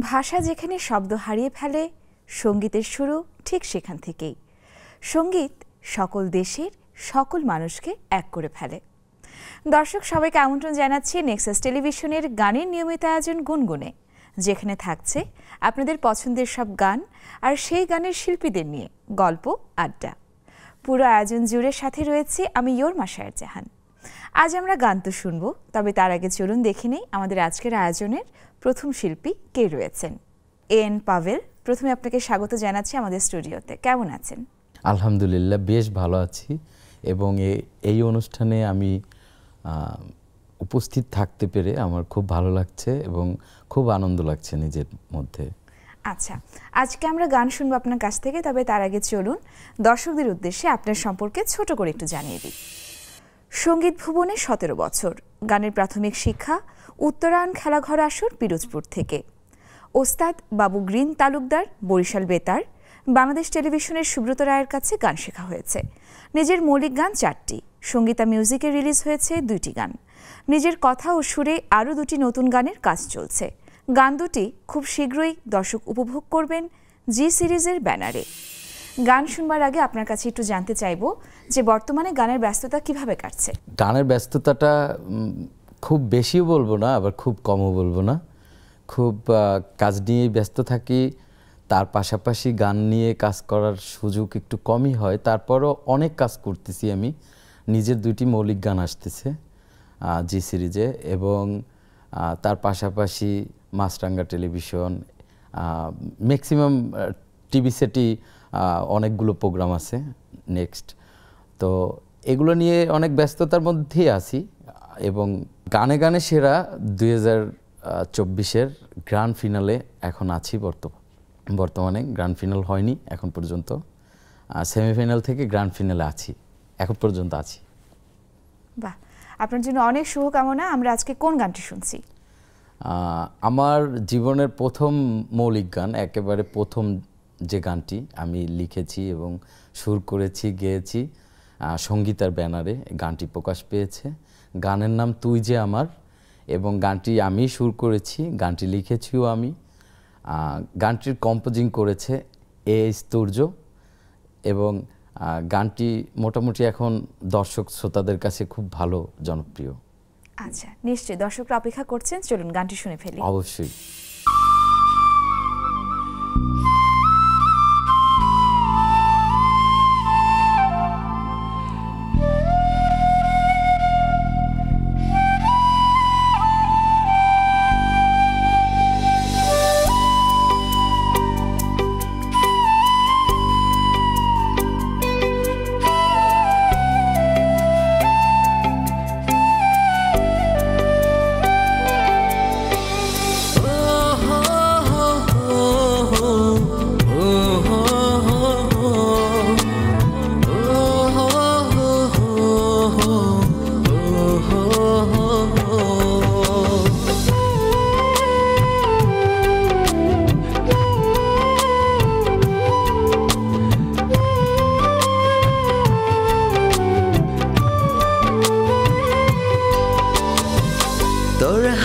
ভাষা যেখানে শব্দ হারিয়ে ফেলে, সঙ্গীতের শুরু ঠিক সেখান থেকেই। সঙ্গীত সকল দেশের সকল মানুষকে এক করে ফেলে। দর্শক সবাইকে আমন্ত্রণ জানাচ্ছি নেক্সাস টেলিভিশনের গানের নিয়মিত আয়োজন গুনগুনে, যেখানে থাকছে আপনাদের পছন্দের সব গান আর সেই গানের শিল্পীদের নিয়ে গল্প আড্ডা। পুরো আয়োজন জুড়ে সাথে রয়েছি আমি ইয়োরমা শায়ের জাহান। আজ আমরা গান তো শুনবো, তবে তার আগে চলুন দেখে নেই আমাদের আজকের আয়োজনের প্রথম শিল্পী কে রয়েছেন। এন পাভেল, প্রথমে আপনাকে স্বাগত জানাচ্ছি আমাদের স্টুডিওতে। কেমন আছেন? আলহামদুলিল্লাহ, বেশ ভালো আছি এবং এই অনুষ্ঠানে আমি উপস্থিত থাকতে পেরে আমার খুব ভালো লাগছে এবং খুব আনন্দ লাগছে নিজের মধ্যে। আচ্ছা, আজকে আমরা গান শুনবো আপনার কাছ থেকে, তবে তার আগে চলুন দর্শকদের উদ্দেশ্যে আপনার সম্পর্কে ছোট করে একটু জানিয়ে দিই। সঙ্গীত ভুবনে 17 বছর, গানের প্রাথমিক শিক্ষা উত্তরায়ণ খেলাঘর আসর পিরোজপুর থেকে। ওস্তাদ বাবু গ্রিন তালুকদার, বরিশাল বেতার, বাংলাদেশ টেলিভিশনের সুব্রত রায়ের কাছে গান শেখা হয়েছে। নিজের মৌলিক গান 4টি, সঙ্গীতা মিউজিকে রিলিজ হয়েছে 2টি গান। নিজের কথা ও সুরে আরও 2টি নতুন গানের কাজ চলছে। গান দুটি খুব শীঘ্রই দর্শক উপভোগ করবেন জি সিরিজের ব্যানারে। গান শুনবার আগে আপনার কাছে একটু জানতে চাইবো যে বর্তমানে গানের ব্যস্ততা কিভাবে কাটছে? গানের ব্যস্ততাটা খুব বেশিও বলবো না, আবার খুব কমও বলবো না। খুব কাজ নিয়েই ব্যস্ত থাকি, তার পাশাপাশি গান নিয়ে কাজ করার সুযোগ একটু কমই হয়। তারপরও অনেক কাজ করতেছি আমি। নিজের 2টি মৌলিক গান আসতেছে জি সিরিজে, এবং তার পাশাপাশি মাছরাঙ্গা টেলিভিশন, ম্যাক্সিমাম টিভি সেটই অনেকগুলো প্রোগ্রাম আছে নেক্সট। তো এগুলো নিয়ে অনেক ব্যস্ততার মধ্যেই আছি। এবং গানে গানে সেরা 2024-এর গ্র্যান্ড ফিনালে এখন আছি। বর্তমানে গ্র্যান্ড ফিনাল হয়নি এখন পর্যন্ত, সেমিফাইনাল থেকে গ্র্যান্ড ফিনালে আছি, এখন পর্যন্ত আছি। বাহ, আপনার জন্য অনেক শুভকামনা। আমরা আজকে কোন গানটি শুনছি? আমার জীবনের প্রথম মৌলিক গান, একেবারে প্রথম যে গানটি আমি লিখেছি এবং সুর করেছি, গেয়েছি সঙ্গীতার ব্যানারে, গানটি প্রকাশ পেয়েছে। গানের নাম তুই যে আমার, এবং গানটি আমি সুর করেছি, গানটি লিখেছিও আমি। গানটির কম্পোজিং করেছে স্তূর্য, এবং গানটি মোটামুটি এখন দর্শক শ্রোতাদের কাছে খুব ভালো জনপ্রিয়। আচ্ছা, নিশ্চয়ই দর্শকরা অপেক্ষা করছেন, চলুন গানটি শুনে ফেলি। অবশ্যই।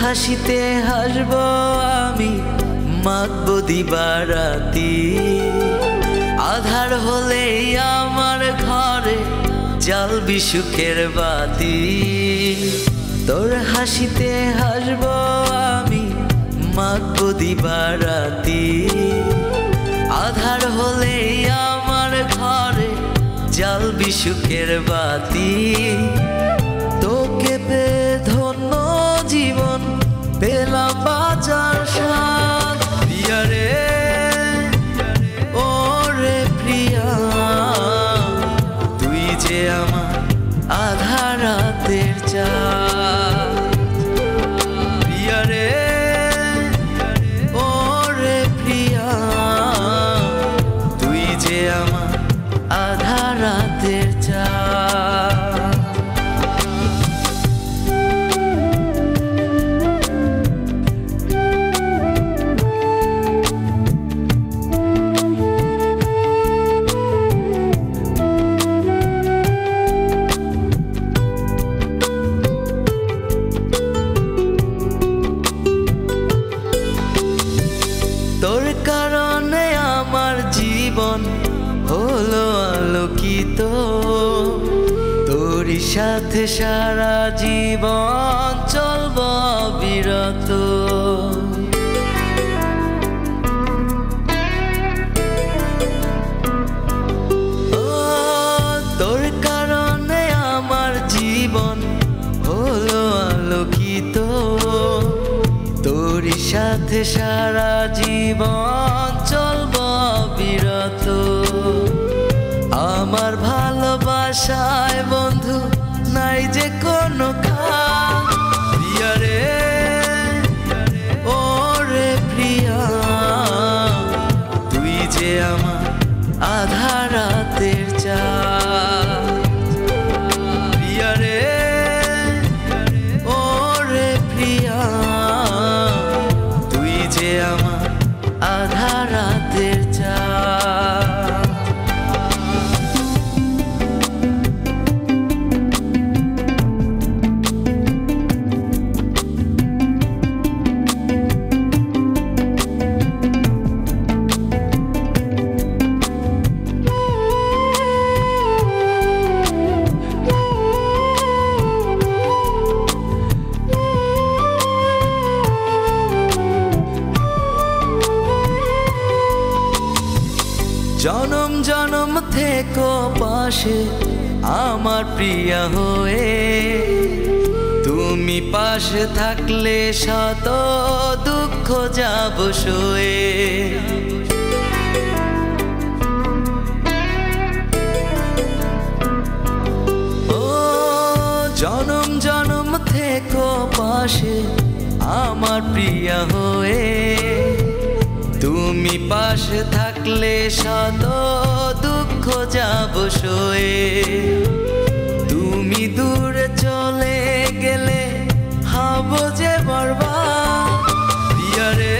হাসিতে হাসব আমি, মাতব দিবারাতি, আধার হলেই আমার ঘরে জ্বালবি সুখের বাতি। তোর হাসিতে হাসব আমি, মাতব দিবারাতি, আধার হলেই আমার ঘরে জ্বালবি সুখের বাতি। তোকে পেয়ে ধন্য জীবন পেলাম বাঁচার স্বাদ, প্রিয়া রে ও রে প্রিয়া, তুই যে আমার আধা রাতের চাঁদ। প্রিয়া রে ও রে প্রিয়া, তুই যে আমার আধা রাতের চাঁদ। আলোকিত তোরই সাথে সারা জীবন চলব বিরত তোর কারণে আমার জীবন হলো আলোকিত তোরই সাথে সারা জীবন চলব বিরত আমার ভালোবাসায় বন্ধু নাই যে কোনো খাম প্রিয়া রে ও রে প্রিয়া তুই যে আমার আধা রাতের চাঁদ প্রিয়া রে ও রে প্রিয়া তুই যে আমার আধা রাতের চাঁদ জনম জনম থেকো পাশে আমার প্রিয়া হয়ে তুমি পাশে থাকলে শত দুঃখ যাব সয়ে ও জনম জনম থেকো পাশে আমার প্রিয়া হয়ে তুমি পাশে থাকলে শত দুঃখ যাব সয়ে তুমি দূরে চলে গেলে হব যে বরবাদ প্রিয়া রে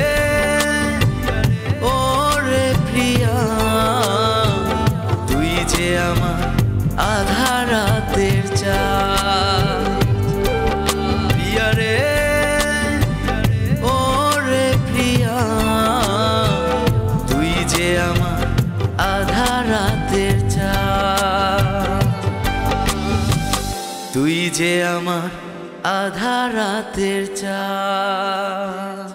ও রে প্রিয়া তুই যে আমার আধা রাতের চাঁদ প্রিয়া রে ও রে প্রিয়া তুই যে আমার আধা রাতের চাঁদ তুই যে আমার আধা রাতের চাঁদ